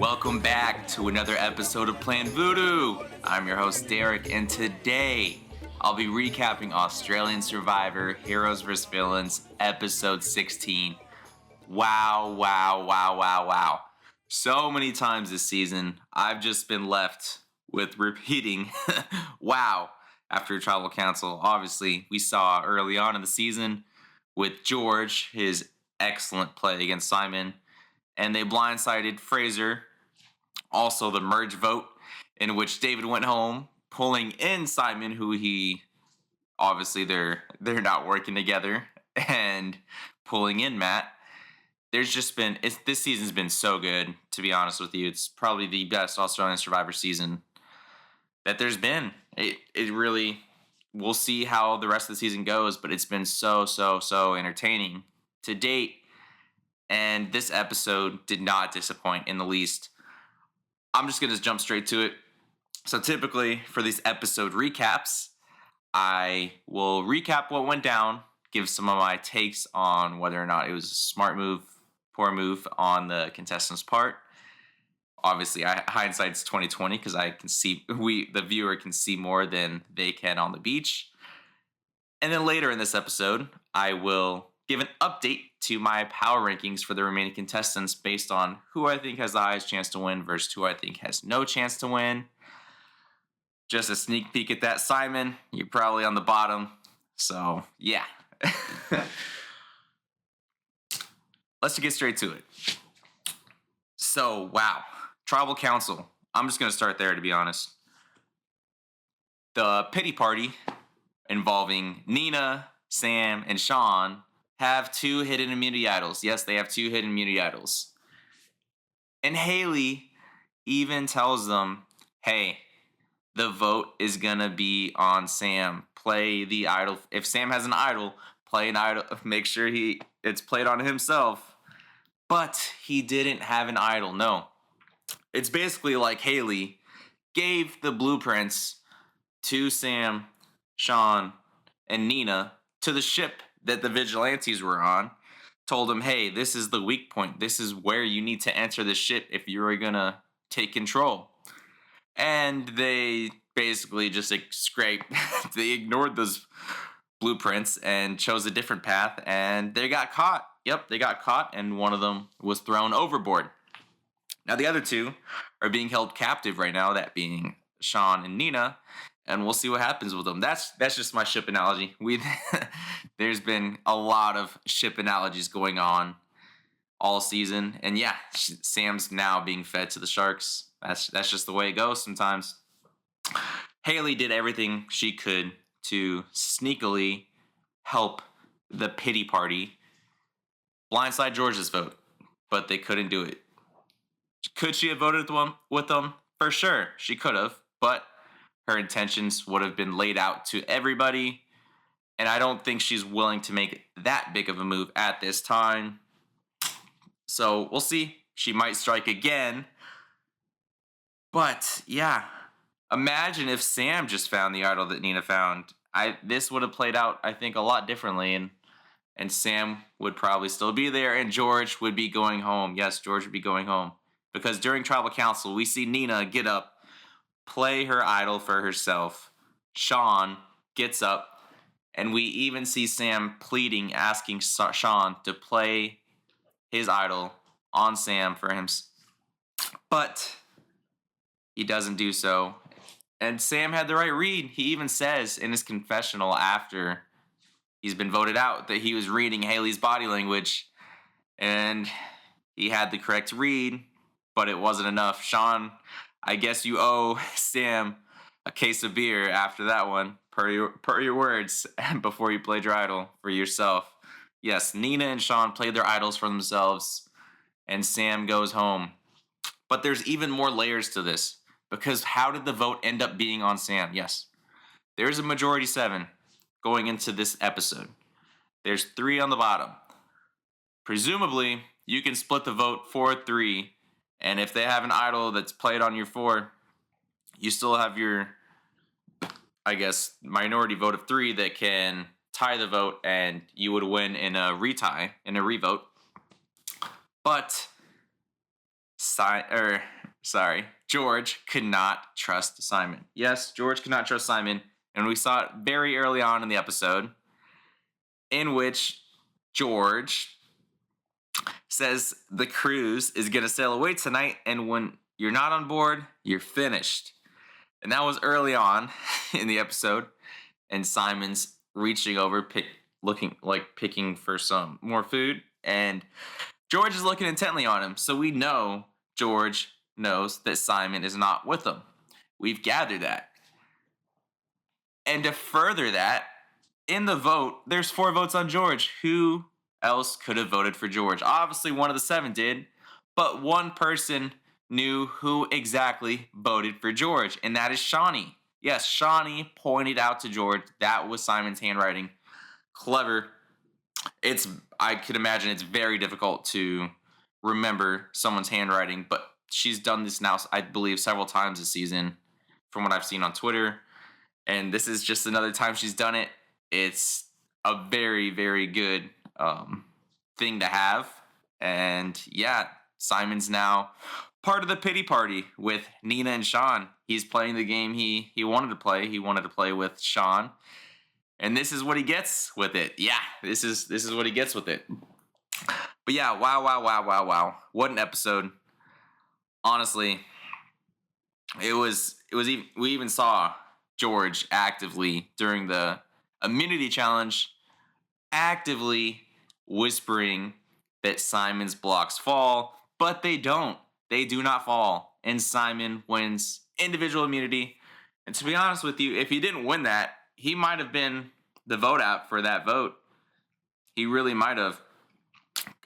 Welcome back to another episode of Plan Voodoo. I'm your host Derek, and today I'll be recapping Australian Survivor Heroes vs. Villains episode 16. Wow. So many times this season, I've just been left with repeating wow after tribal council. Obviously, we saw early on in the season with George, his excellent play against Simon, and they blindsided Fraser. Also, the merge vote in which David went home, pulling in Simon, who he obviously they're not working together, and pulling in Matt. There's just been this season's been so good, to be honest with you. It's probably the best Australian Survivor season that there's been. It really, we'll see how the rest of the season goes, but it's been so entertaining to date. And this episode did not disappoint in the least. I'm just going to jump straight to it. So typically for these episode recaps, I will recap what went down, give some of my takes on whether or not it was a smart move, poor move on the contestants' part. Obviously, hindsight's 2020 because I can see the viewer can see more than they can on the beach. And then later in this episode, I will give an update to my power rankings for the remaining contestants based on who I think has the highest chance to win versus who I think has no chance to win. Just a sneak peek at that, Simon. You're probably on the bottom. So, yeah. Let's get straight to it. So, wow. Tribal Council. I'm just going to start there, to be honest. The pity party involving Nina, Sam, and Sean have two hidden immunity idols. Yes, they have two hidden immunity idols. And Haley even tells them, hey, the vote is going to be on Sam. Play the idol. If Sam has an idol, play an idol. Make sure it's played on himself. But he didn't have an idol, no. It's basically like Haley gave the blueprints to Sam, Sean, and Nina to the ship that the Vigilantes were on, told them, hey, this is the weak point. This is where you need to enter the ship if you're going to take control. And they basically just scraped. They ignored those blueprints and chose a different path, and they got caught. Yep, they got caught, and one of them was thrown overboard. Now, the other two are being held captive right now, that being Sean and Nina, and we'll see what happens with them. That's just my ship analogy. There's been a lot of ship analogies going on all season, and yeah, Sam's now being fed to the sharks. That's just the way it goes sometimes. Haley did everything she could to sneakily help the pity party blindside George's vote, but they couldn't do it. Could she have voted with them? For sure, she could have, but her intentions would have been laid out to everybody, and I don't think she's willing to make that big of a move at this time. So we'll see. She might strike again. But yeah, imagine if Sam just found the idol that Nina found. This would have played out, I think, a lot differently, and Sam would probably still be there, and George would be going home. Yes, George would be going home. Because during Tribal Council, we see Nina get up, play her idol for herself. Sean gets up, and we even see Sam pleading, asking Sean to play his idol on Sam for him. But he doesn't do so. And Sam had the right read. He even says in his confessional after he's been voted out that he was reading Haley's body language, and he had the correct read, but it wasn't enough. Sean, I guess you owe Sam a case of beer after that one, per your words, before you played your idol for yourself. Yes, Nina and Sean played their idols for themselves, and Sam goes home. But there's even more layers to this, because how did the vote end up being on Sam? Yes, there's a majority 7 going into this episode. There's 3 on the bottom. Presumably, you can split the vote 4-3, and if they have an idol that's played on your 4, you still have your, I guess, minority vote of 3 that can tie the vote, and you would win in a retie, in a revote. But George could not trust Simon. Yes, George could not trust Simon, and we saw it very early on in the episode, in which George says the cruise is going to sail away tonight, and when you're not on board, you're finished. And that was early on in the episode, and Simon's reaching over, picking for some more food, and George is looking intently on him, so we know George knows that Simon is not with him. We've gathered that. And to further that, in the vote, there's 4 votes on George. Who else could have voted for George? Obviously, one of the 7 did, but one person knew who exactly voted for George, and that is Shawnee. Yes, Shawnee pointed out to George that was Simon's handwriting. Clever. I could imagine it's very difficult to remember someone's handwriting, but she's done this now, I believe, several times this season from what I've seen on Twitter. And this is just another time she's done it. It's a very, very good thing to have. And yeah, Simon's now part of the pity party with Nina and Sean. He's playing the game he wanted to play. He wanted to play with Sean. And this is what he gets with it. Yeah, this is what he gets with it. But yeah, wow. What an episode. Honestly, we even saw George actively during the immunity challenge actively whispering that Simon's blocks fall, but they don't. They do not fall. And Simon wins individual immunity. And to be honest with you, if he didn't win that, he might have been the vote out for that vote. He really might have.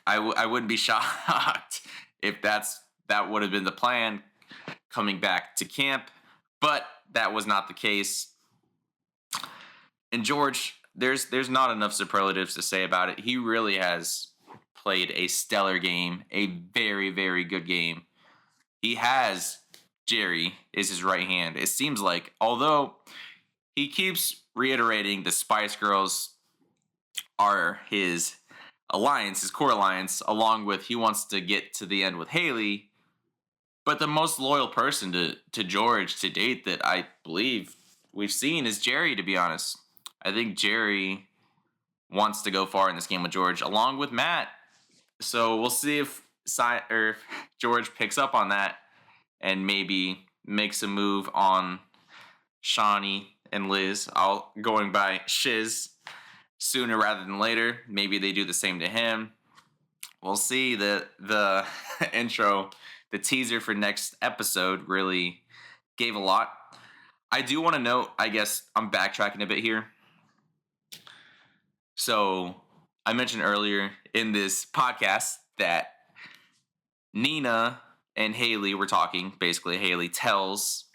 I wouldn't be shocked if that would have been the plan coming back to camp, but that was not the case. And George, there's not enough superlatives to say about it. He really has played a stellar game, a very, very good game. He has Jerry is his right hand. It seems like, although he keeps reiterating the Spice Girls are his alliance, his core alliance, along with he wants to get to the end with Haley. But the most loyal person to George to date that I believe we've seen is Jerry, to be honest. I think Jerry wants to go far in this game with George, along with Matt. So we'll see if George picks up on that and maybe makes a move on Shawnee and Liz, going by Shiz sooner rather than later. Maybe they do the same to him. We'll see. The intro, the teaser for next episode really gave a lot. I do want to note, I guess I'm backtracking a bit here. So I mentioned earlier in this podcast that Nina and Haley were talking. Basically, Haley tells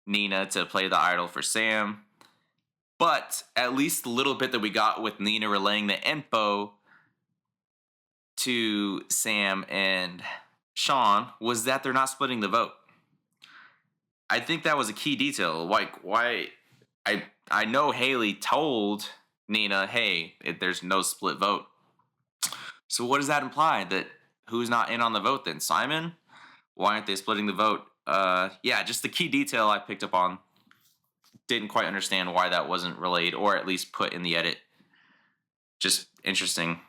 Nina to play the idol for Sam. But at least the little bit that we got with Nina relaying the info to Sam and Sean was that they're not splitting the vote. I think that was a key detail. Like, why? I know Haley told Nina, hey, there's no split vote. So what does that imply? That who's not in on the vote then? Simon? Why aren't they splitting the vote? Yeah, just the key detail I picked up on. Didn't quite understand why that wasn't relayed, or at least put in the edit. Just interesting.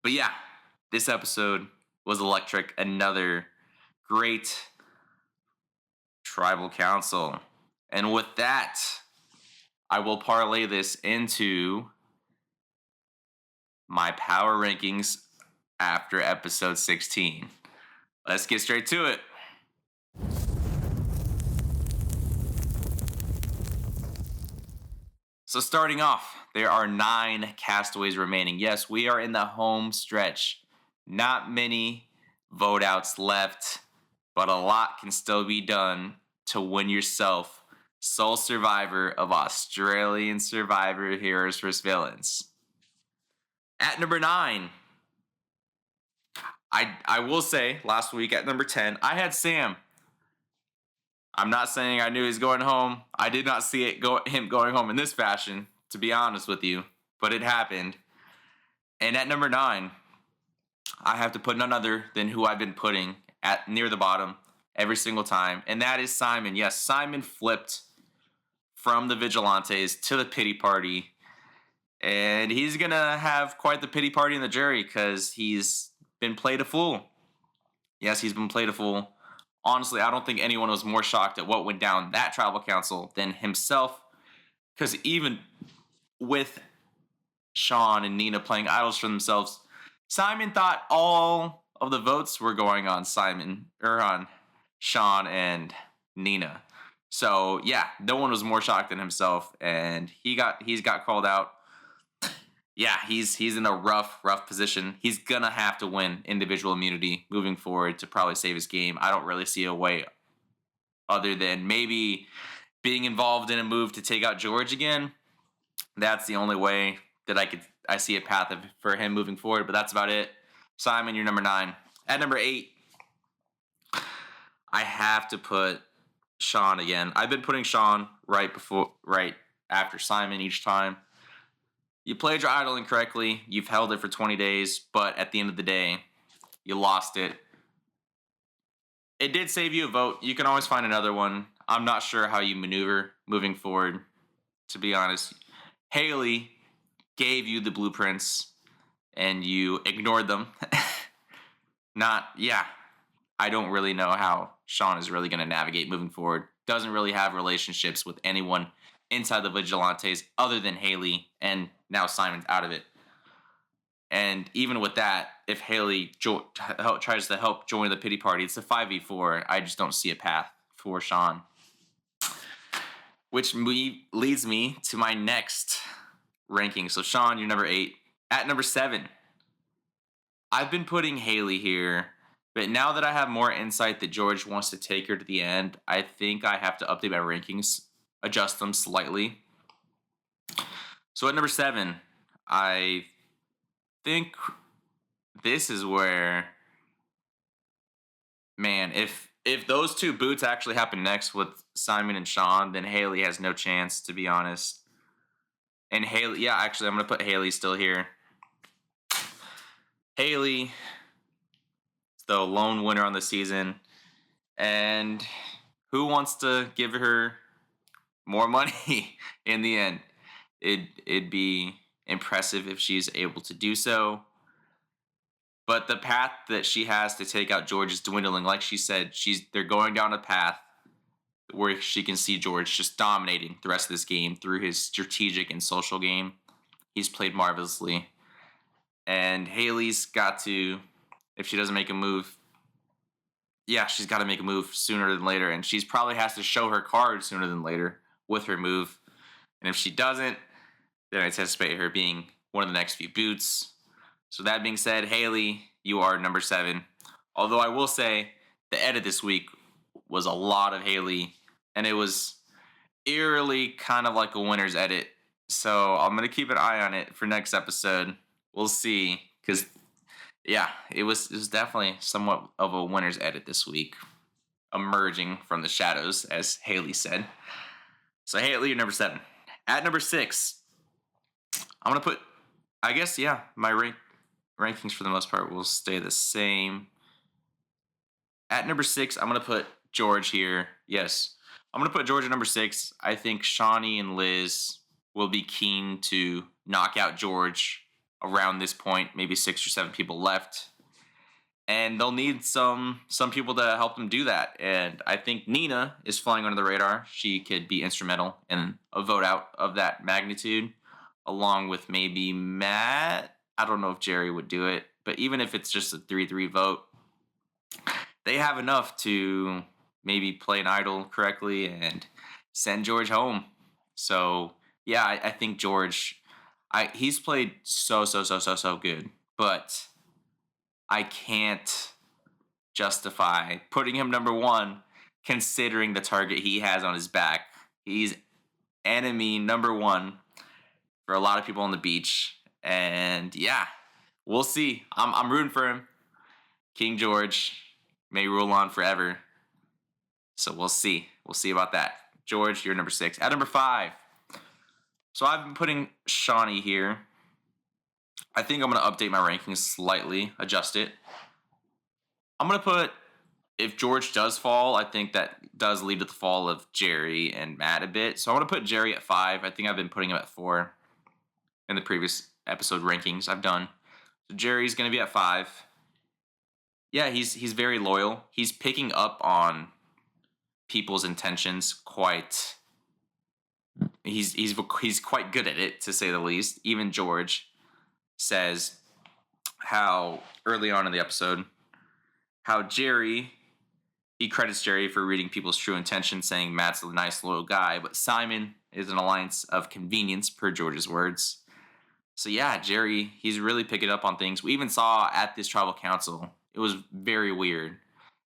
But yeah, this episode was electric. Another great tribal council. And with that, I will parlay this into my power rankings after episode 16. Let's get straight to it. So starting off, there are 9 castaways remaining. Yes, we are in the home stretch. Not many vote outs left, but a lot can still be done to win yourself sole survivor of Australian Survivor Heroes vs. Villains. At number 9, I will say last week at number 10, I had Sam. I'm not saying I knew he was going home. I did not see him going home in this fashion, to be honest with you, but it happened. And at number 9, I have to put none other than who I've been putting at near the bottom every single time, and that is Simon. Yes, Simon flipped from the Vigilantes to the pity party, and he's gonna have quite the pity party in the jury because he's been played a fool. Yes, he's been played a fool. Honestly, I don't think anyone was more shocked at what went down that tribal council than himself, because even with Sean and Nina playing idols for themselves, Simon thought all of the votes were going on Simon or on Sean and Nina. So yeah, no one was more shocked than himself, and he's got called out. Yeah, he's in a rough position. He's gonna have to win individual immunity moving forward to probably save his game. I don't really see a way other than maybe being involved in a move to take out George again. That's the only way that I see a path for him moving forward. But that's about it. Simon, you're number 9. At number 8, I have to put Sean again. I've been putting Sean right after Simon each time. You played your idol incorrectly. You've held it for 20 days, but at the end of the day, you lost it. It did save you a vote. You can always find another one. I'm not sure how you maneuver moving forward, to be honest. Haley gave you the blueprints, and you ignored them. I don't really know how Sean is really going to navigate moving forward. Doesn't really have relationships with anyone inside the Vigilantes other than Haley, and now Simon's out of it. And even with that, if Haley tries to help join the pity party, it's a 5v4. I just don't see a path for Sean. Which leads me to my next ranking. So Sean, you're number 8. At number 7, I've been putting Haley here, but now that I have more insight that George wants to take her to the end, I think I have to update my rankings, adjust them slightly. So at number 7, I think this is where, man, if those two boots actually happen next with Simon and Sean, then Haley has no chance, to be honest. And Haley, yeah, actually, I'm going to put Haley still here. Haley is the lone winner on the season. And who wants to give her more money in the end? It'd be impressive if she's able to do so. But the path that she has to take out George is dwindling. Like she said, they're going down a path where she can see George just dominating the rest of this game through his strategic and social game. He's played marvelously. And Haley's got to, if she doesn't make a move, she's got to make a move sooner than later. And she's probably has to show her card sooner than later with her move. And if she doesn't, then I anticipate her being one of the next few boots. So that being said, Haley, you are number 7. Although I will say the edit this week was a lot of Haley, and it was eerily kind of like a winner's edit. So I'm going to keep an eye on it for next episode. We'll see, because, it was definitely somewhat of a winner's edit this week, emerging from the shadows, as Haley said. So Haley, you're number 7. At number 6, I'm going to put, my rankings for the most part will stay the same. At number 6, I'm going to put George here. Yes, I'm going to put George at number 6. I think Shawnee and Liz will be keen to knock out George around this point. Maybe 6 or 7 people left. And they'll need some people to help them do that. And I think Nina is flying under the radar. She could be instrumental in a vote out of that magnitude, along with maybe Matt. I don't know if Jerry would do it, but even if it's just a 3-3 vote, they have enough to maybe play an idol correctly and send George home. So, I think George, he's played so good, but I can't justify putting him number 1 considering the target he has on his back. He's enemy number 1 for a lot of people on the beach. And we'll see. I'm rooting for him. King George may rule on forever. So we'll see. We'll see about that. George, you're number 6. At number 5. So I've been putting Shawnee here. I think I'm going to update my rankings slightly, adjust it. I'm going to put if George does fall, I think that does lead to the fall of Jerry and Matt a bit. So I want to put Jerry at 5. I think I've been putting him at 4 in the previous episode rankings I've done. So Jerry's going to be at 5. Yeah, he's very loyal. He's picking up on people's intentions quite. He's quite good at it, to say the least. Even George says how early on in the episode how he credits Jerry for reading people's true intentions, saying Matt's a nice, loyal guy, but Simon is an alliance of convenience, per George's words. So yeah, Jerry, he's really picking up on things. We even saw at this tribal council, it was very weird.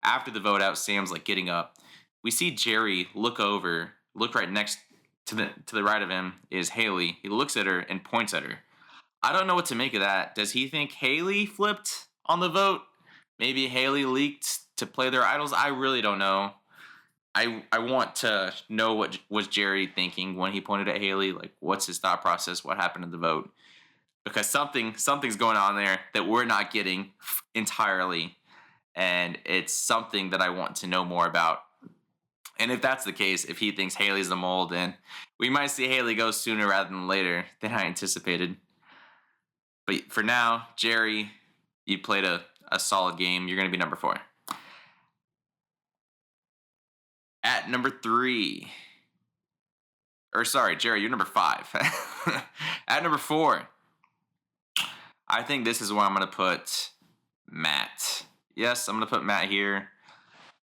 After the vote out, Sam's like getting up. We see Jerry look right next to the right of him is Haley. He looks at her and points at her. I don't know what to make of that. Does he think Haley flipped on the vote? Maybe Haley leaked to play their idols? I really don't know. I want to know what was Jerry thinking when he pointed at Haley. Like, what's his thought process? What happened in the vote? Because something's going on there that we're not getting entirely, and it's something that I want to know more about. And if that's the case, if he thinks Haley's the mole, then we might see Haley go sooner rather than later than I anticipated. But for now, Jerry, you played a solid game. You're going to be number 4. At number 3. Or sorry, Jerry, you're number 5. At number 4. I think this is where I'm going to put Matt. Yes, I'm going to put Matt here.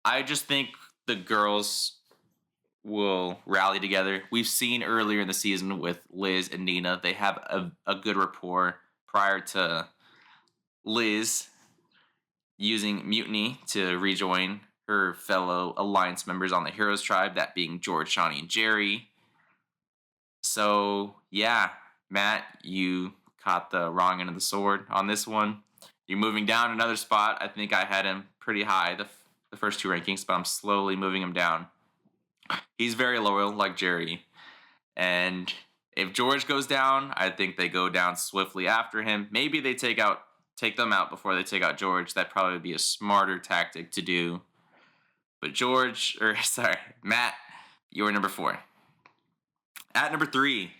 I just think the girls will rally together. We've seen earlier in the season with Liz and Nina, they have a good rapport prior to Liz using mutiny to rejoin her fellow alliance members on the Heroes tribe, that being George, Shawnee, and Jerry. So, yeah, Matt, you caught the wrong end of the sword on this one. You're moving down another spot. I think I had him pretty high the first 2 rankings, but I'm slowly moving him down. He's very loyal, like Jerry. And if George goes down, I think they go down swiftly after him. Maybe they take them out before they take out George. That'd probably be a smarter tactic to do. But Matt, you're number 4. At number 3,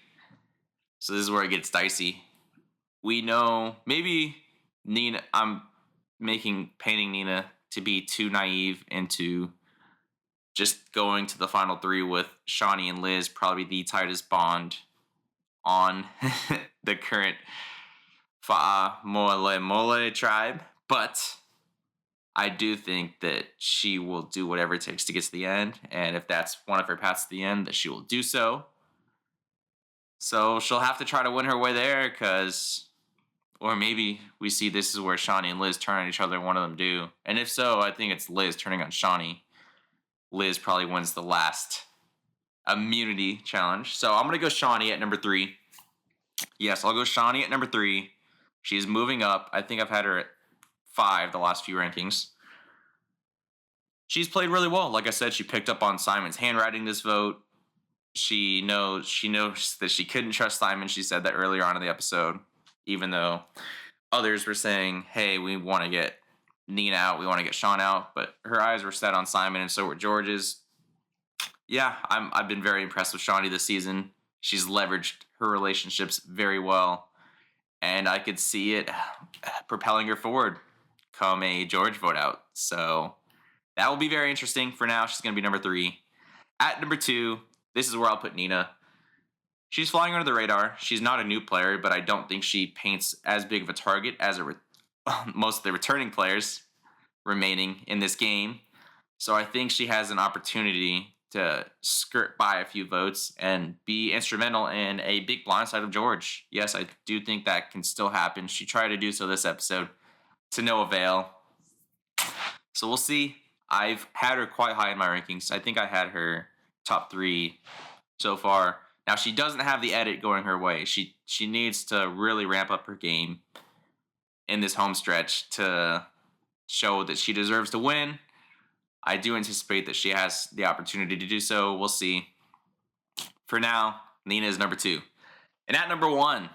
so this is where it gets dicey. We know maybe Nina, I'm painting Nina to be too naive into just going to the final 3 with Shawnee and Liz, probably the tightest bond on the current Fa'amole tribe. But I do think that she will do whatever it takes to get to the end. And if that's one of her paths to the end, that she will do so. So she'll have to try to win her way there, or maybe we see this is where Shawnee and Liz turn on each other, one of them do. And if so, I think it's Liz turning on Shawnee. Liz probably wins the last immunity challenge. So I'm going to go Shawnee at number 3. Yes, I'll go Shawnee at number 3. She's moving up. I think I've had her at 5 the last few rankings. She's played really well. Like I said, she picked up on Simon's handwriting this vote. She knows that she couldn't trust Simon. She said that earlier on in the episode, even though others were saying, hey, we want to get Nina out, we want to get Sean out, but her eyes were set on Simon, and so were George's. Yeah, I've been very impressed with Shawnee this season. She's leveraged her relationships very well, and I could see it propelling her forward come a George vote out. So that will be very interesting. For now, she's going to be number 3. At number 2, this is where I'll put Nina. She's flying under the radar. She's not a new player, but I don't think she paints as big of a target as most of the returning players remaining in this game. So I think she has an opportunity to skirt by a few votes and be instrumental in a big blindside of George. Yes, I do think that can still happen. She tried to do so this episode to no avail. So we'll see. I've had her quite high in my rankings. I think I had her top 3 so far. Now, she doesn't have the edit going her way. She needs to really ramp up her game in this home stretch to show that she deserves to win. I do anticipate that she has the opportunity to do so. We'll see. For now, Nina is number 2. And at number 1,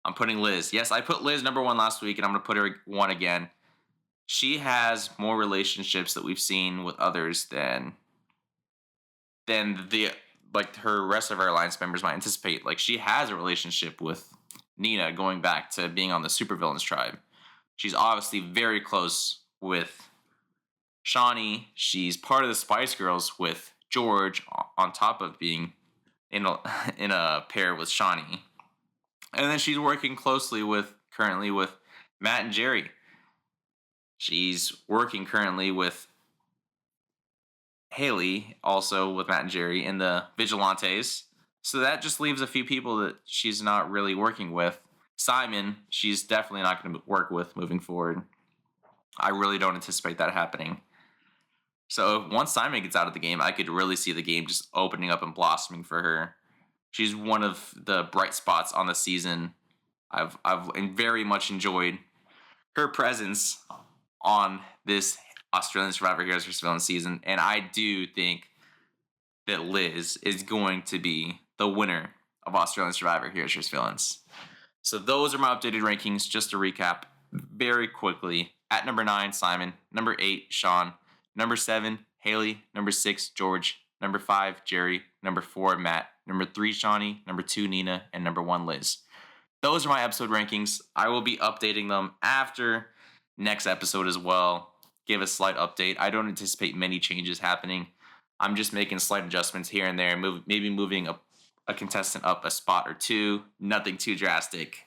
I'm putting Liz. Yes, I put Liz number 1 last week, and I'm going to put her 1 again. she has more relationships that we've seen with others than the like her rest of her alliance members might anticipate. Like she has a relationship with Nina going back to being on the supervillains tribe. She's obviously very close with Shawnee. She's part of the Spice Girls with George on top of being in a, in a pair with Shawnee. And then she's working closely with currently with Matt and Jerry. She's working currently with Haley, also with Matt and Jerry in the Vigilantes. So that just leaves a few people that she's not really working with. Simon, she's definitely not going to work with moving forward. I really don't anticipate that happening. So once Simon gets out of the game, I could really see the game just opening up and blossoming for her. She's one of the bright spots on the season. I've very much enjoyed her presence on this Australian Survivor Heroes vs. Villains season, and I do think that Liz is going to be the winner of Australian Survivor Heroes vs. Villains. So those are my updated rankings. Just to recap very quickly: at number 9, Simon; number 8, Sean; number 7, Haley; number 6, George; number 5, Jerry; number 4, Matt; number 3, Shawnee; number 2, Nina; and number 1, Liz. Those are my episode rankings. I will be updating them after next episode as well. Give a slight update. I don't anticipate many changes happening. I'm just making slight adjustments here and there, maybe moving a contestant up a spot or two. Nothing too drastic.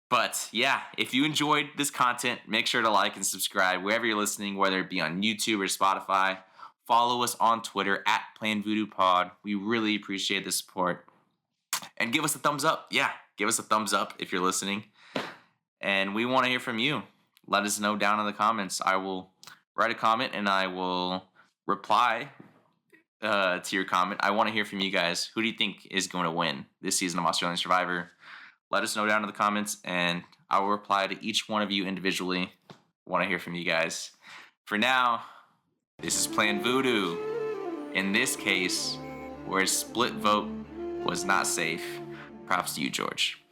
But yeah, if you enjoyed this content, make sure to like and subscribe wherever you're listening, whether it be on YouTube or Spotify. Follow us on Twitter at PlanVoodooPod. We really appreciate the support. And give us a thumbs up. Yeah, give us a thumbs up if you're listening. And we want to hear from you. Let us know down in the comments. I will write a comment and I will reply to your comment. I want to hear from you guys. Who do you think is going to win this season of Australian Survivor? Let us know down in the comments and I will reply to each one of you individually. I want to hear from you guys. For now, this is Plan Voodoo. In this case, where a split vote was not safe. Props to you, George.